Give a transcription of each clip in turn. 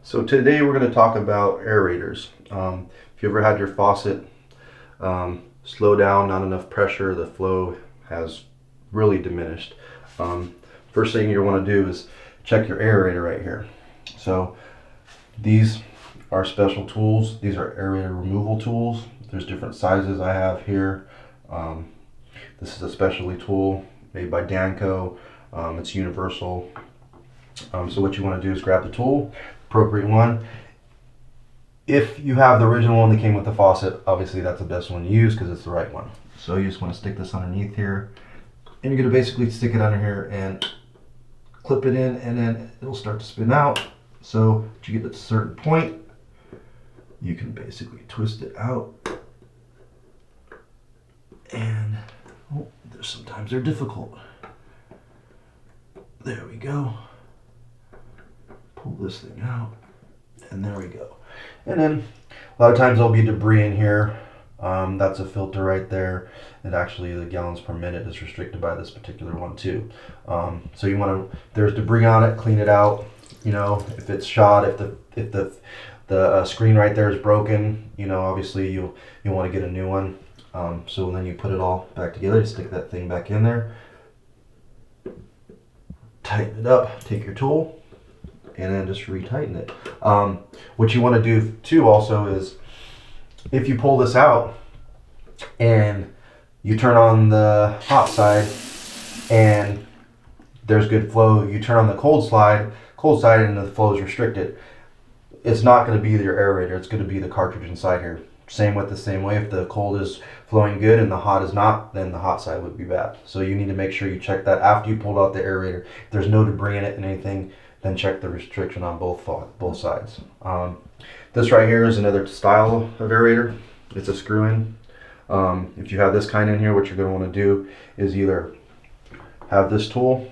So today we're going to talk about aerators. If you ever had your faucet slow down, not enough pressure, the flow has really diminished. First thing you want to do is check your aerator right here. So these are special tools. These are aerator removal tools. There's different sizes I have here. This is a specialty tool made by Danco. It's universal. So what you want to do is grab the tool, appropriate one. If you have the original one that came with the faucet, obviously that's the best one to use because it's the right one. So you just want to stick this underneath here, and you're going to basically stick it under here and clip it in, and then it'll start to spin out. So once you get to a certain point, you can basically twist it out. And sometimes they're difficult. There we go. Pull this thing out, and there we go. And then a lot of times there'll be debris in here. That's a filter right there, and actually the gallons per minute is restricted by this particular one too. So you want to, if there's debris on it, clean it out. You know, if it's shot, if the screen right there is broken, you know, obviously you want to get a new one. So then you put it all back together, you stick that thing back in there, tighten it up, take your tool, and then just retighten it. What you want to do too also is, if you pull this out and you turn on the hot side and there's good flow, you turn on the cold side and the flow is restricted, it's not going to be your aerator, it's going to be the cartridge inside here. Same with the same way, if the cold is flowing good and the hot is not, then the hot side would be bad. So you need to make sure you check that after you pulled out the aerator. If there's no debris in it and anything, then check the restriction on both sides. This right here is another style of aerator. It's a screw-in. If you have this kind in here, what you're going to want to do is either have this tool,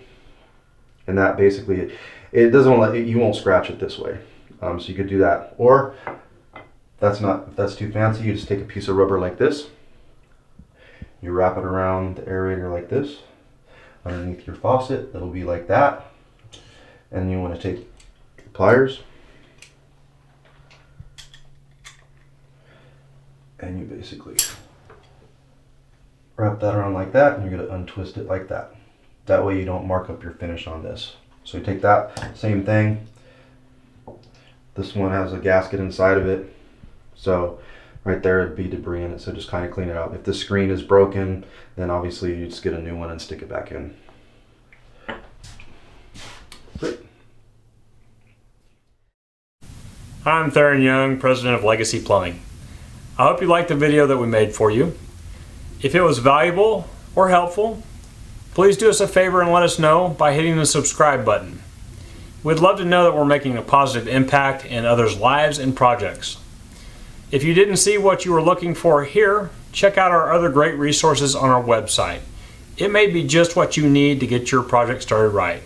and that basically, it doesn't let you won't scratch it this way. So you could do that, or if that's too fancy, you just take a piece of rubber like this, you wrap it around the aerator like this, underneath your faucet, it'll be like that. And you want to take your pliers and you basically wrap that around like that, and you're going to untwist it like that. That way you don't mark up your finish on this. So you take that, same thing. This one has a gasket inside of it. So right there would be debris in it, so just kind of clean it out. If the screen is broken, then obviously you just get a new one and stick it back in. Great. I'm Theron Young, president of Legacy Plumbing. I hope you liked the video that we made for you. If it was valuable or helpful, please do us a favor and let us know by hitting the subscribe button. We'd love to know that we're making a positive impact in others' lives and projects. If you didn't see what you were looking for here, check out our other great resources on our website. It may be just what you need to get your project started right.